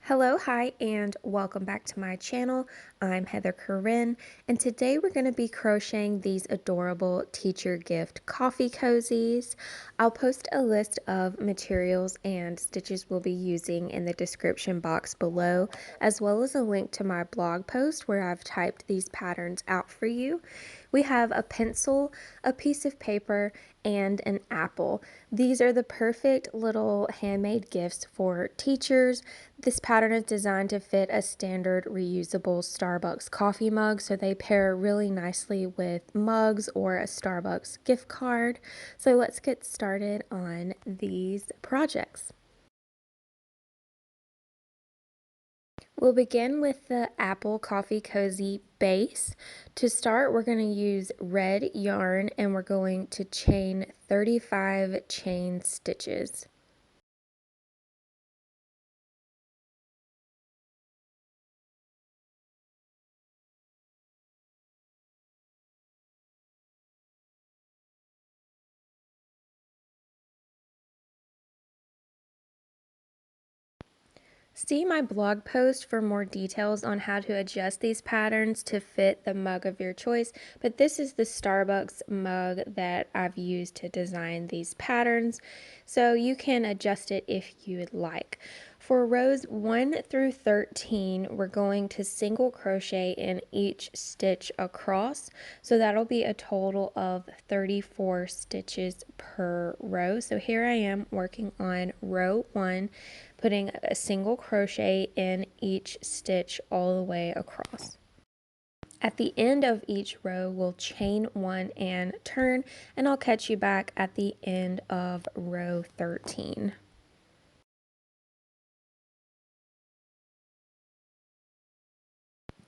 Hello, hi, and welcome back to my channel. I'm Heather Corinne, and today we're going to be crocheting these adorable teacher gift coffee cozies. I'll post a list of materials and stitches we'll be using in the description box below, as well as a link to my blog post where I've typed these patterns out for you. We have a pencil, a piece of paper, and an apple. These are the perfect little handmade gifts for teachers. This pattern is designed to fit a standard reusable Starbucks coffee mug, so they pair really nicely with mugs or a Starbucks gift card. So let's get started on these projects. We'll begin with the apple coffee cozy base. To start, we're going to use red yarn and we're going to chain 35 chain stitches. See my blog post for more details on how to adjust these patterns to fit the mug of your choice, but this is the Starbucks mug that I've used to design these patterns, so you can adjust it if you would like. For rows 1 through 13, we're going to single crochet in each stitch across, so that'll be a total of 34 stitches per row. So here I am working on row 1, putting a single crochet in each stitch all the way across. At the end of each row, we'll chain 1 and turn, and I'll catch you back at the end of row 13.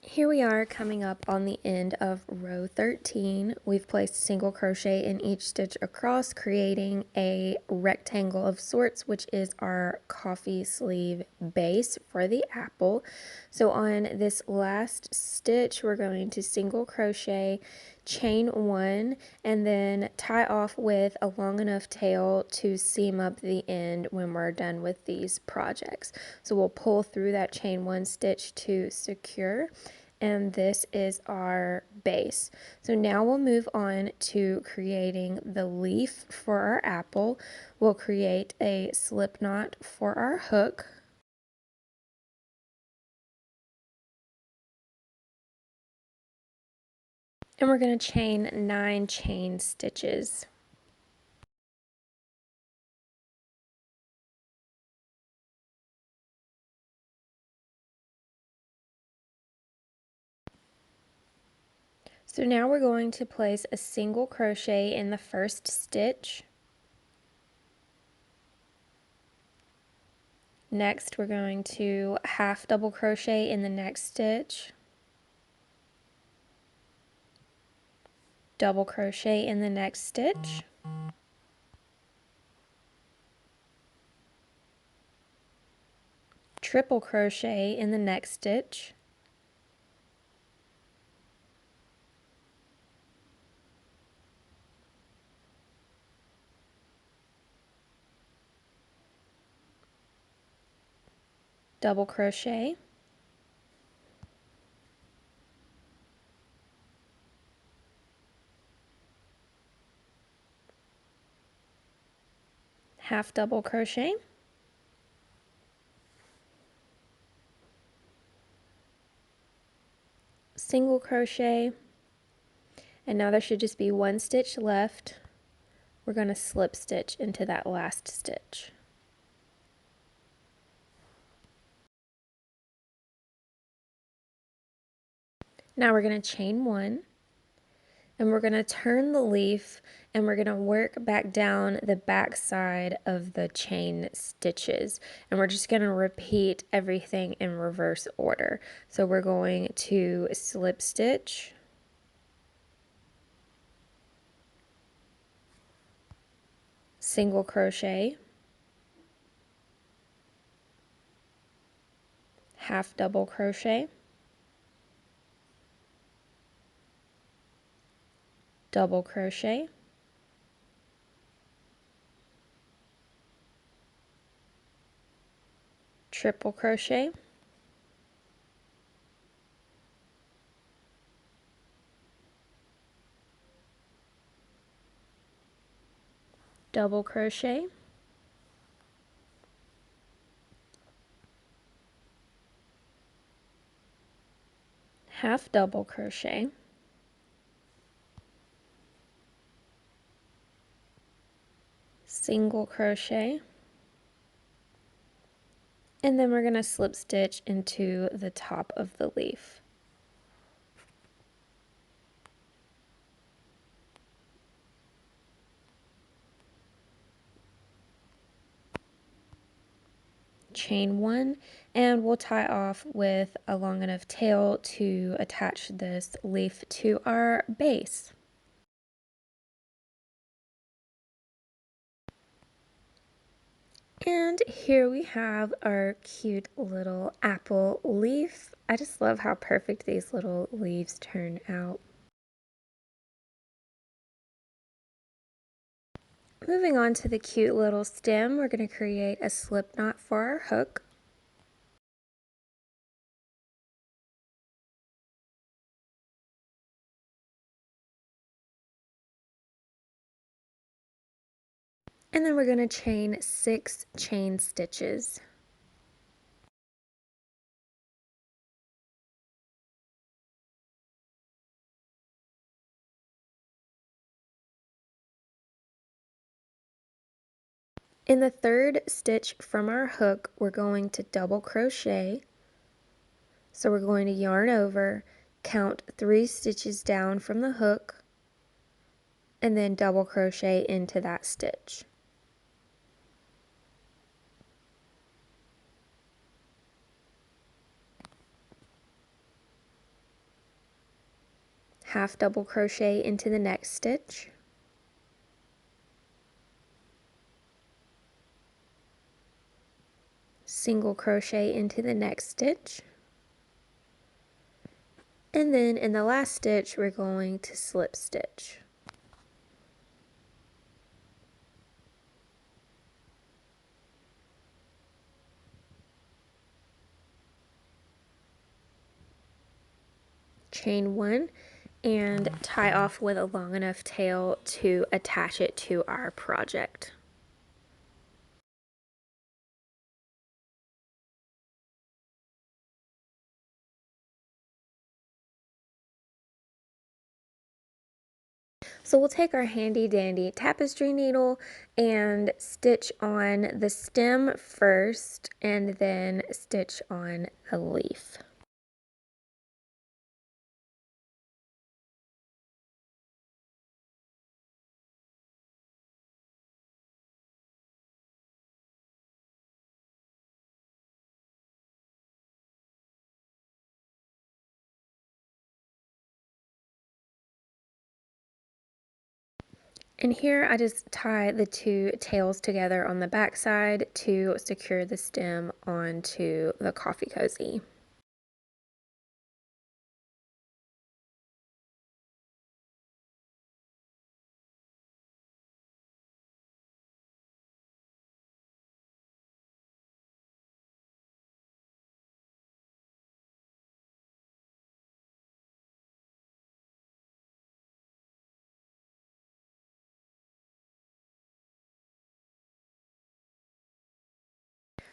Here we are coming up on the end of row 13. We've placed single crochet in each stitch across, creating a rectangle of sorts, which is our coffee sleeve base for the apple. So on this last stitch, we're going to single crochet, chain 1, and then tie off with a long enough tail to seam up the end when we're done with these projects. So we'll pull through that chain 1 stitch to secure, and this is our base. So now we'll move on to creating the leaf for our apple. We'll create a slip knot for our hook. And we're going to chain 9 chain stitches. So now we're going to place a single crochet in the first stitch. Next, we're going to half double crochet in the next stitch, double crochet in the next stitch, triple crochet in the next stitch, double crochet, half double crochet, single crochet, and now there should just be 1 stitch left. We're going to slip stitch into that last stitch. Now we're going to chain 1, and we're going to turn the leaf, and we're going to work back down the back side of the chain stitches, and we're just going to repeat everything in reverse order. So we're going to slip stitch, single crochet, half double crochet, double crochet, triple crochet, double crochet, half double crochet, single crochet, and then we're going to slip stitch into the top of the leaf. Chain one, and we'll tie off with a long enough tail to attach this leaf to our base. And here we have our cute little apple leaf. I just love how perfect these little leaves turn out. Moving on to the cute little stem, we're going to create a slip knot for our hook. And then we're going to chain 6 chain stitches. In the third stitch from our hook, we're going to double crochet. So we're going to yarn over, count 3 stitches down from the hook, and then double crochet into that stitch. Half double crochet into the next stitch, single crochet into the next stitch, and then in the last stitch we're going to slip stitch. Chain 1 and tie off with a long enough tail to attach it to our project. So we'll take our handy dandy tapestry needle and stitch on the stem first and then stitch on the leaf. And here I just tie the 2 tails together on the back side to secure the stem onto the coffee cozy.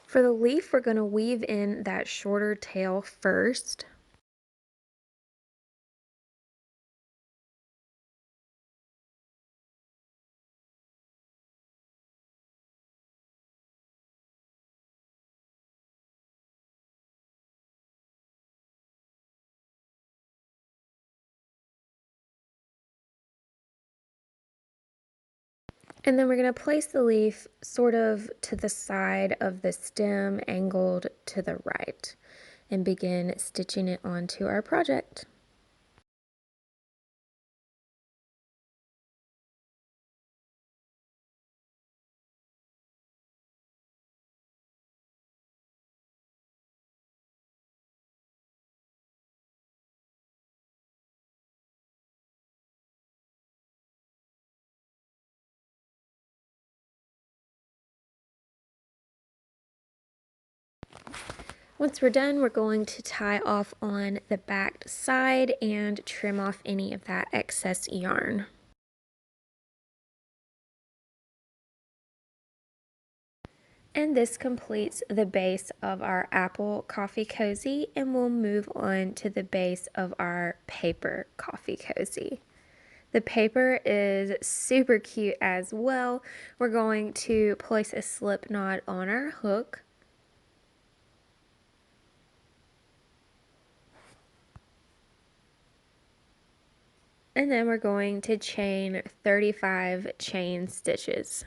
For the leaf, we're going to weave in that shorter tail first. And then we're going to place the leaf sort of to the side of the stem, angled to the right, and begin stitching it onto our project. Once we're done, we're going to tie off on the back side and trim off any of that excess yarn. And this completes the base of our apple coffee cozy, and we'll move on to the base of our paper coffee cozy. The paper is super cute as well. We're going to place a slip knot on our hook. And then we're going to chain 35 chain stitches.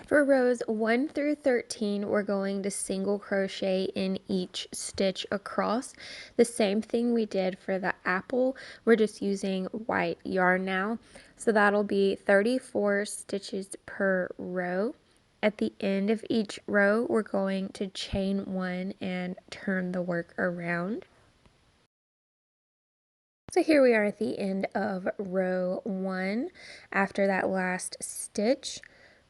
For rows 1 through 13, we're going to single crochet in each stitch across. The same thing we did for the apple, we're just using white yarn now. So that'll be 34 stitches per row. At the end of each row, we're going to chain 1 and turn the work around. So here we are at the end of row 1. After that last stitch,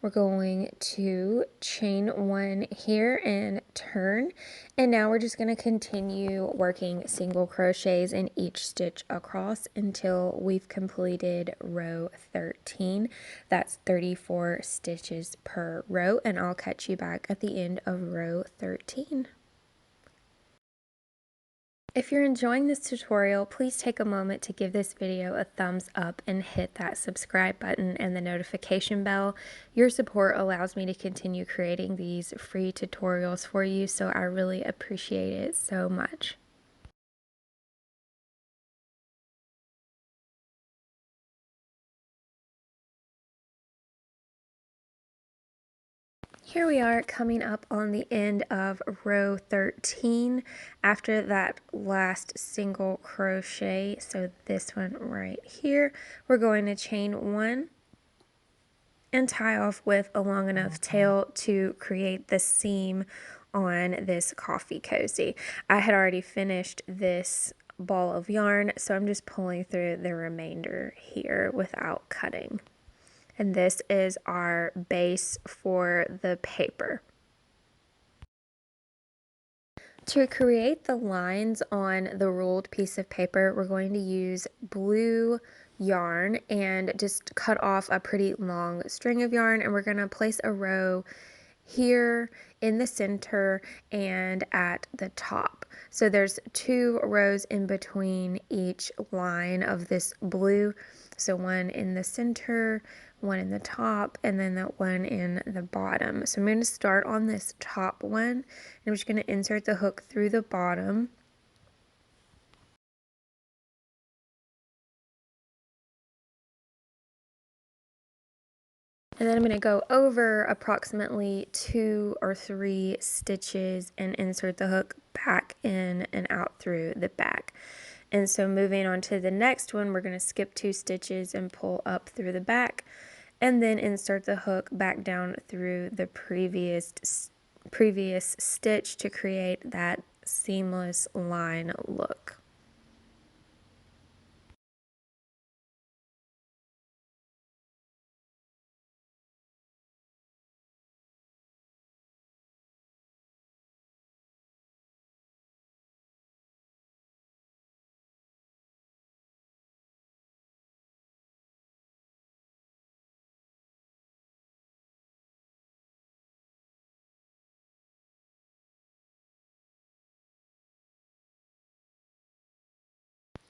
we're going to chain 1 here and turn. And now we're just going to continue working single crochets in each stitch across until we've completed row 13. That's 34 stitches per row, and I'll catch you back at the end of row 13. If you're enjoying this tutorial, please take a moment to give this video a thumbs up and hit that subscribe button and the notification bell. Your support allows me to continue creating these free tutorials for you, so I really appreciate it so much. Here we are coming up on the end of row 13 after that last single crochet. So this one right here, we're going to chain 1 and tie off with a long enough tail to create the seam on this coffee cozy. I had already finished this ball of yarn, so I'm just pulling through the remainder here without cutting. And this is our base for the paper. To create the lines on the ruled piece of paper, we're going to use blue yarn and just cut off a pretty long string of yarn, and we're going to place a row here in the center and at the top. So there's 2 rows in between each line of this blue. So one in the center, one in the top, and then that one in the bottom. So I'm going to start on this top one, and I'm just going to insert the hook through the bottom. And then I'm going to go over approximately 2 or 3 stitches and insert the hook back in and out through the back. And so moving on to the next one, we're going to skip 2 stitches and pull up through the back, and then insert the hook back down through the previous stitch to create that seamless line look.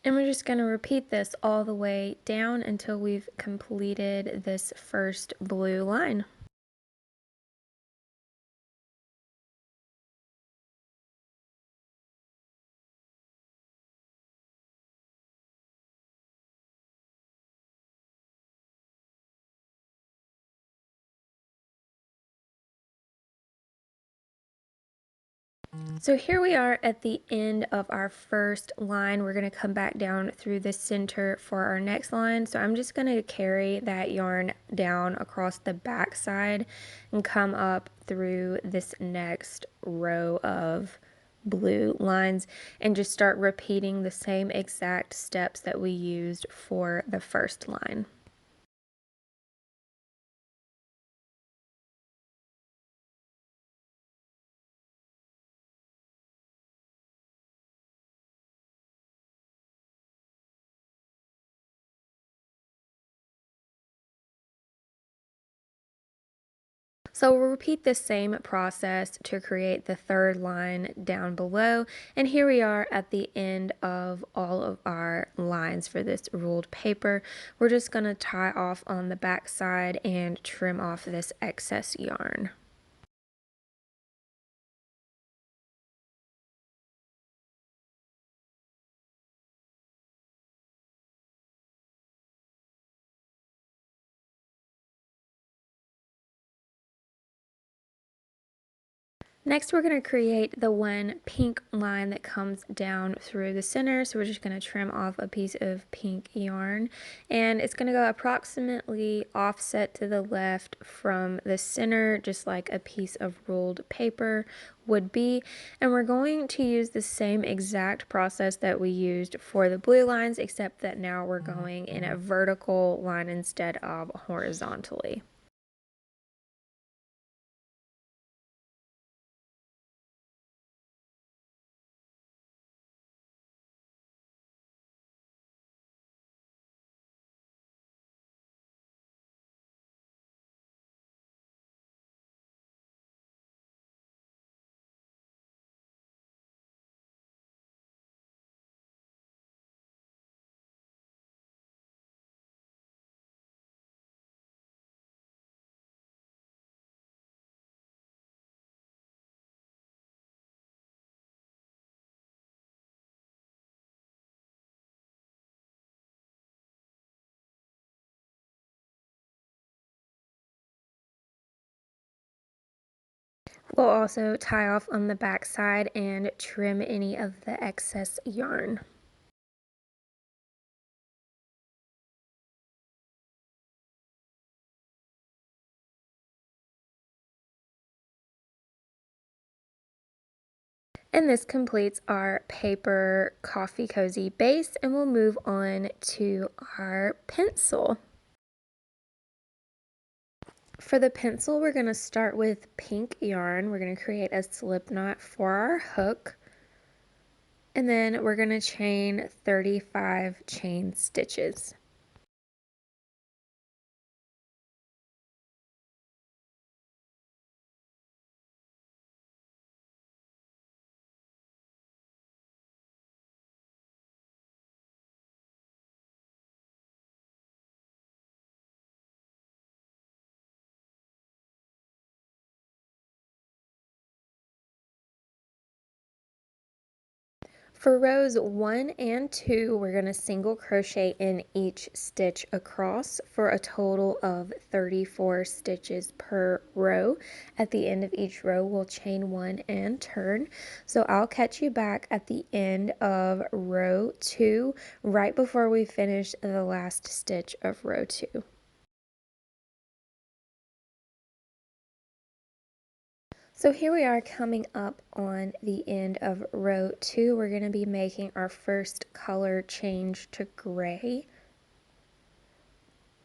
And we're just going to repeat this all the way down until we've completed this first blue line. So here we are at the end of our first line. We're going to come back down through the center for our next line. So I'm just going to carry that yarn down across the back side and come up through this next row of blue lines and just start repeating the same exact steps that we used for the first line. So we'll repeat the same process to create the third line down below. And here we are at the end of all of our lines for this ruled paper. We're just going to tie off on the back side and trim off this excess yarn. Next, we're going to create the one pink line that comes down through the center. So we're just going to trim off a piece of pink yarn, and it's going to go approximately offset to the left from the center, just like a piece of ruled paper would be. And we're going to use the same exact process that we used for the blue lines, except that now we're going in a vertical line instead of horizontally. We'll also tie off on the back side and trim any of the excess yarn. And this completes our paper coffee cozy base, and we'll move on to our pencil. For the pencil, we're going to start with pink yarn. We're going to create a slip knot for our hook, and then we're going to chain 35 chain stitches. For rows 1 and 2, we're going to single crochet in each stitch across for a total of 34 stitches per row. At the end of each row, we'll chain 1 and turn. So I'll catch you back at the end of row 2, right before we finish the last stitch of row 2. So here we are coming up on the end of row 2. We're going to be making our first color change to gray.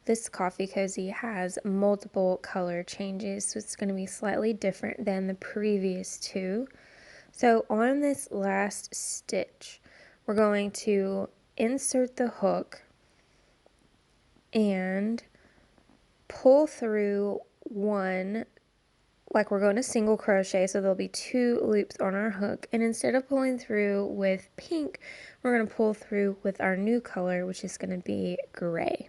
This coffee cozy has multiple color changes, so it's going to be slightly different than the previous two. So on this last stitch, we're going to insert the hook and pull through one, like we're going to single crochet, so there'll be 2 loops on our hook, and instead of pulling through with pink, we're going to pull through with our new color, which is going to be gray.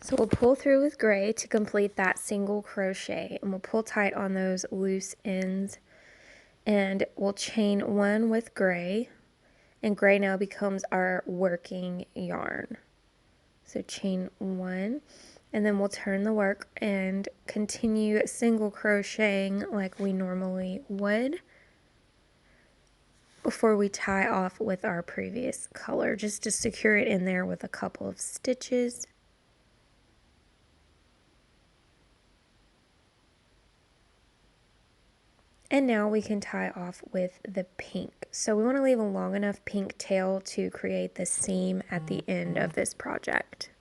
So we'll pull through with gray to complete that single crochet, and we'll pull tight on those loose ends, and we'll chain 1 with gray, and gray now becomes our working yarn. So chain 1, and then we'll turn the work and continue single crocheting like we normally would before we tie off with our previous color, just to secure it in there with a couple of stitches. And now we can tie off with the pink. So we want to leave a long enough pink tail to create the seam at the end of this project.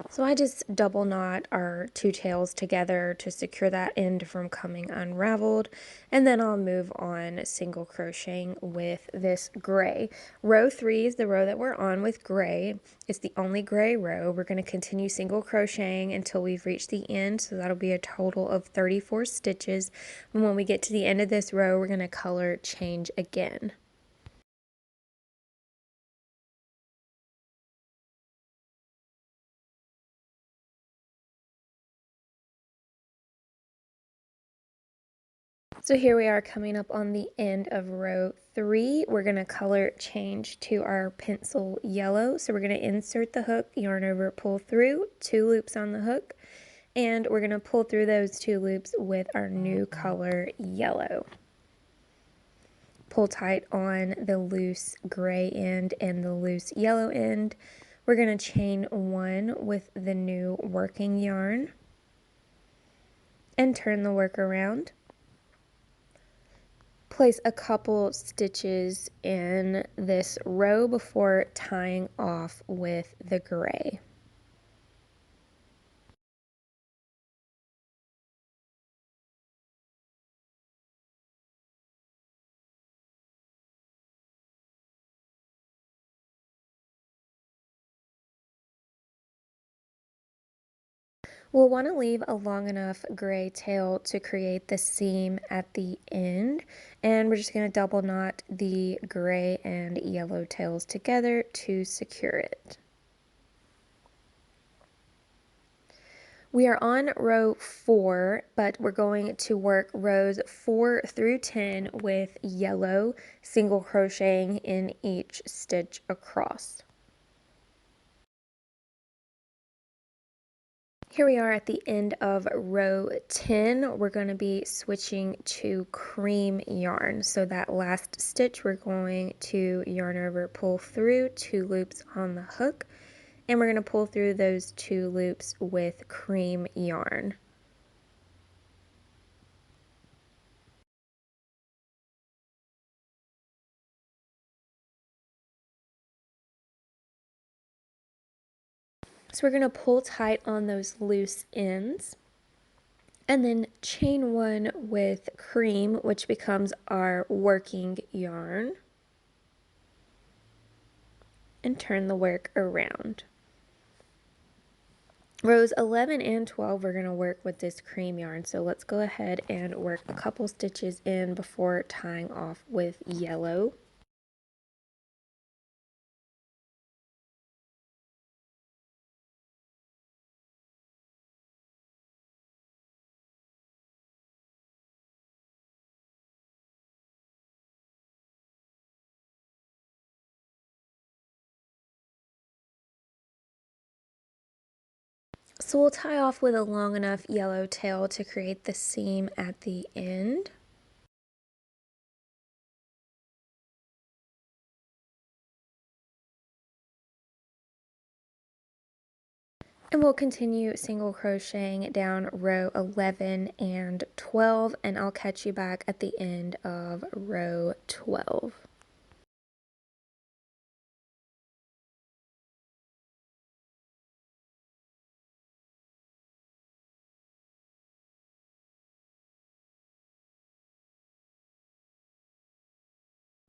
So I just double knot our two tails together to secure that end from coming unraveled, and then I'll move on single crocheting with this gray. Row 3 is the row that we're on with gray. It's the only gray row. We're going to continue single crocheting until we've reached the end, so that'll be a total of 34 stitches. And when we get to the end of this row, we're going to color change again. So here we are coming up on the end of row 3. We're going to color change to our pencil yellow. So we're going to insert the hook, yarn over, pull through, 2 loops on the hook, and we're going to pull through those 2 loops with our new color yellow. Pull tight on the loose gray end and the loose yellow end. We're going to chain 1 with the new working yarn and turn the work around. Place a couple stitches in this row before tying off with the gray. We'll want to leave a long enough gray tail to create the seam at the end, and we're just going to double knot the gray and yellow tails together to secure it. We are on row 4, but we're going to work rows 4 through 10 with yellow, single crocheting in each stitch across. Here we are at the end of row 10. We're going to be switching to cream yarn. So that last stitch we're going to yarn over, pull through, 2 loops on the hook, and we're going to pull through those 2 loops with cream yarn. So we're going to pull tight on those loose ends and then chain 1 with cream, which becomes our working yarn, and turn the work around. Rows 11 and 12 we're going to work with this cream yarn, so let's go ahead and work a couple stitches in before tying off with yellow. So we'll tie off with a long enough yellow tail to create the seam at the end. And we'll continue single crocheting down row 11 and 12, and I'll catch you back at the end of row 12.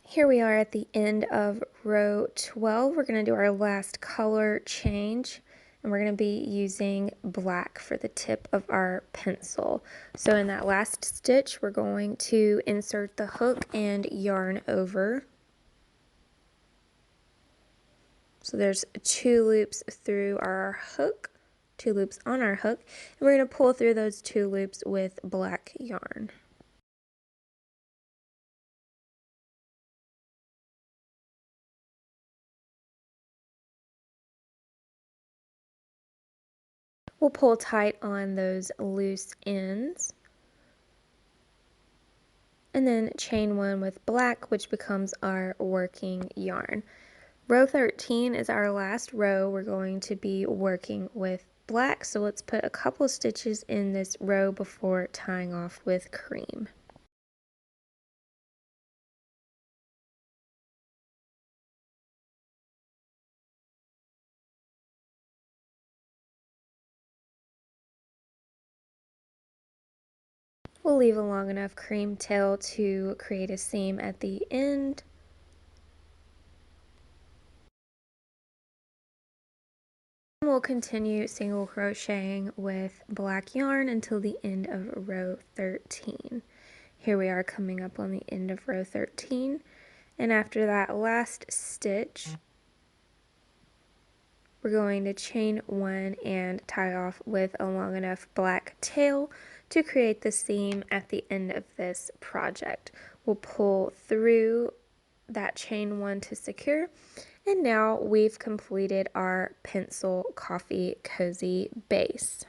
Here we are at the end of row 12. We're going to do our last color change, and we're going to be using black for the tip of our pencil. So in that last stitch, we're going to insert the hook and yarn over. So there's 2 loops through our hook, 2 loops on our hook, and we're going to pull through those 2 loops with black yarn. We'll pull tight on those loose ends, and then chain 1 with black, which becomes our working yarn. Row 13 is our last row. We're going to be working with black, so let's put a couple stitches in this row before tying off with cream. We'll leave a long enough cream tail to create a seam at the end. We'll continue single crocheting with black yarn until the end of row 13. Here we are coming up on the end of row 13, and after that last stitch, we're going to chain one and tie off with a long enough black tail to create the seam at the end of this project. We'll pull through that chain one to secure, and now we've completed our pencil coffee cozy base.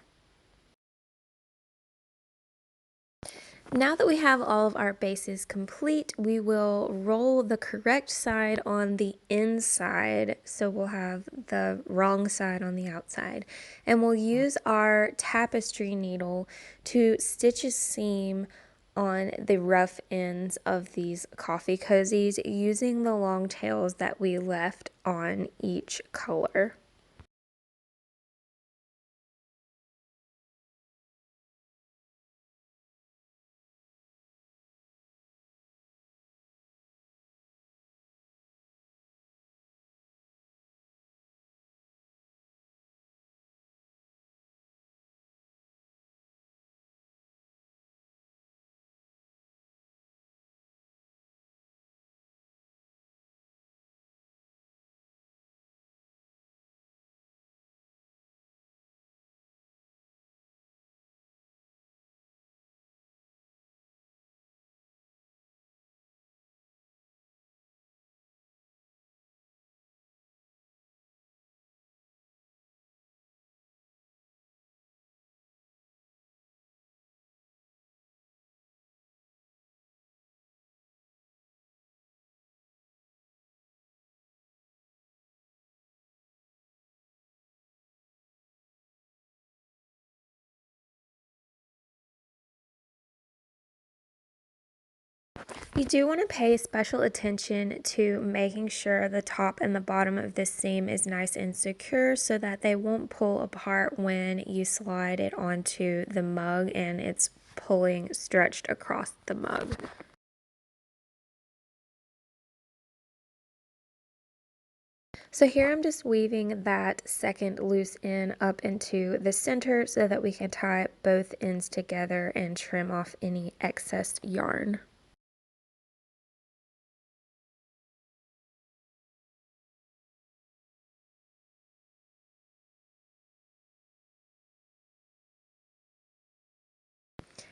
Now that we have all of our bases complete, we will roll the correct side on the inside, so we'll have the wrong side on the outside. And we'll use our tapestry needle to stitch a seam on the rough ends of these coffee cozies using the long tails that we left on each color. You do want to pay special attention to making sure the top and the bottom of this seam is nice and secure so that they won't pull apart when you slide it onto the mug and it's pulling stretched across the mug. So here I'm just weaving that second loose end up into the center so that we can tie both ends together and trim off any excess yarn.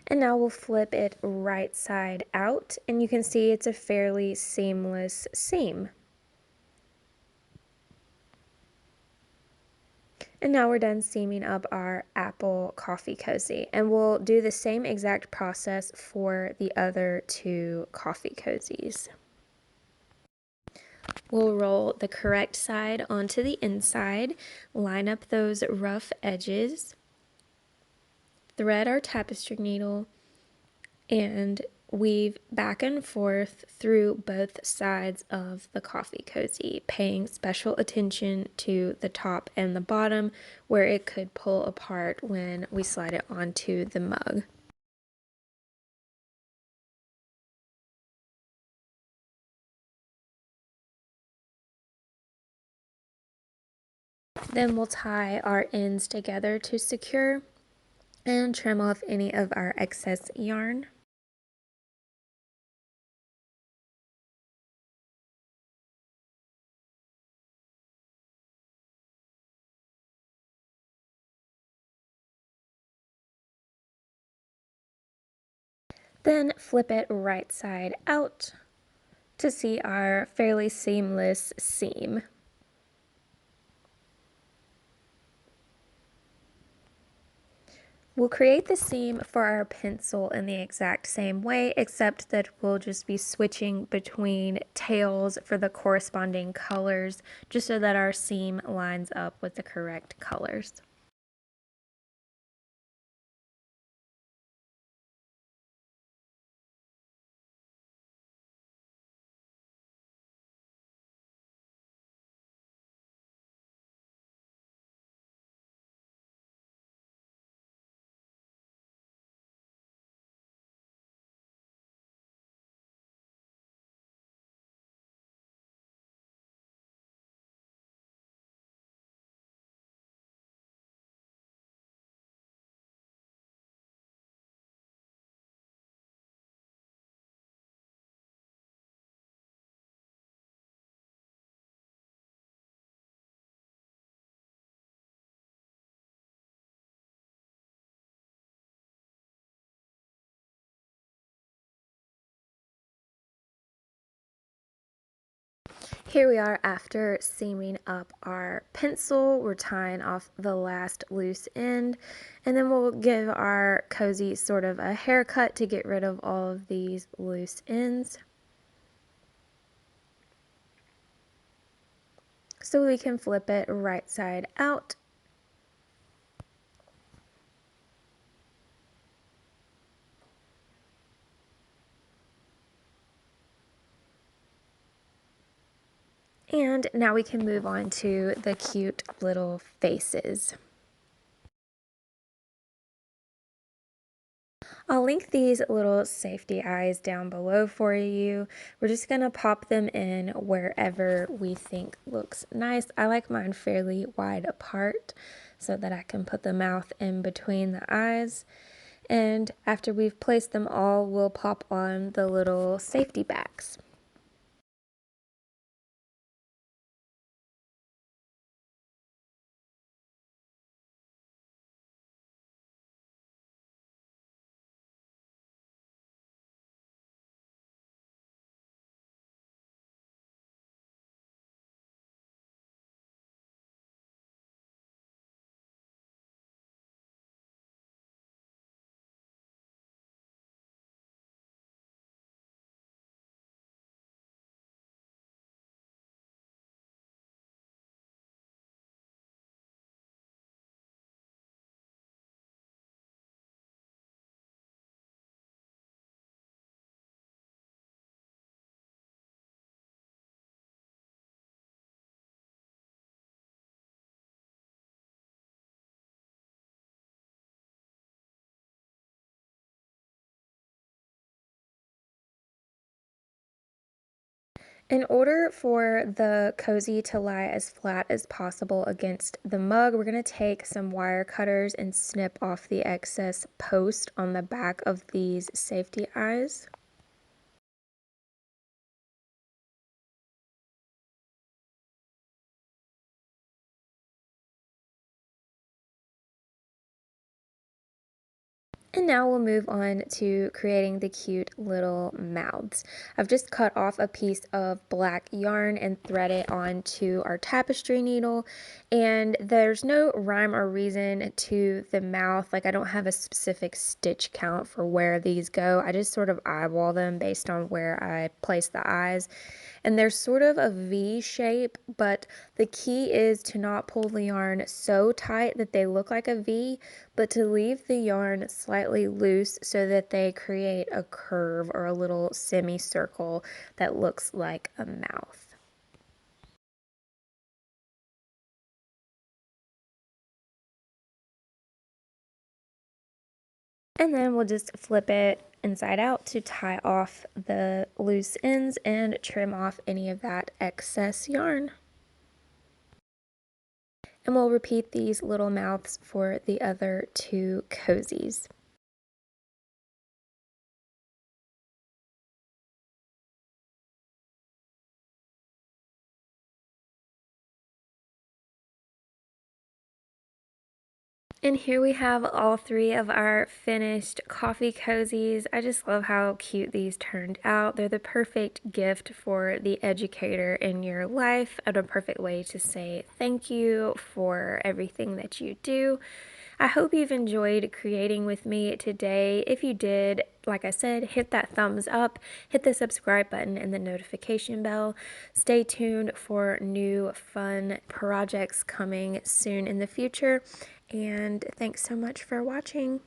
And now we'll flip it right side out, and you can see it's a fairly seamless seam. And now we're done seaming up our apple coffee cozy, and we'll do the same exact process for the other two coffee cozies. We'll roll the correct side onto the inside, line up those rough edges, thread our tapestry needle, and weave back and forth through both sides of the coffee cozy, paying special attention to the top and the bottom where it could pull apart when we slide it onto the mug. Then we'll tie our ends together to secure and trim off any of our excess yarn. Then flip it right side out to see our fairly seamless seam. We'll create the seam for our pencil in the exact same way, except that we'll just be switching between tails for the corresponding colors, just so that our seam lines up with the correct colors. Here we are after seaming up our pencil. We're tying off the last loose end, and then we'll give our cozy sort of a haircut to get rid of all of these loose ends, so we can flip it right side out. And now we can move on to the cute little faces. I'll link these little safety eyes down below for you. We're just going to pop them in wherever we think looks nice. I like mine fairly wide apart so that I can put the mouth in between the eyes. And after we've placed them all, we'll pop on the little safety backs. In order for the cozy to lie as flat as possible against the mug, we're going to take some wire cutters and snip off the excess post on the back of these safety eyes. And now we'll move on to creating the cute little mouths. I've just cut off a piece of black yarn and thread it onto our tapestry needle. And there's no rhyme or reason to the mouth. Like, I don't have a specific stitch count for where these go. I just sort of eyeball them based on where I place the eyes. And they're sort of a V shape, but the key is to not pull the yarn so tight that they look like a V, but to leave the yarn slightly loose so that they create a curve or a little semicircle that looks like a mouth. And then we'll just flip it inside out to tie off the loose ends and trim off any of that excess yarn. And we'll repeat these little mouths for the other two cozies. And here we have all three of our finished coffee cozies. I just love how cute these turned out. They're the perfect gift for the educator in your life and a perfect way to say thank you for everything that you do. I hope you've enjoyed creating with me today. If you did, like I said, hit that thumbs up, hit the subscribe button and the notification bell. Stay tuned for new fun projects coming soon in the future. And thanks so much for watching.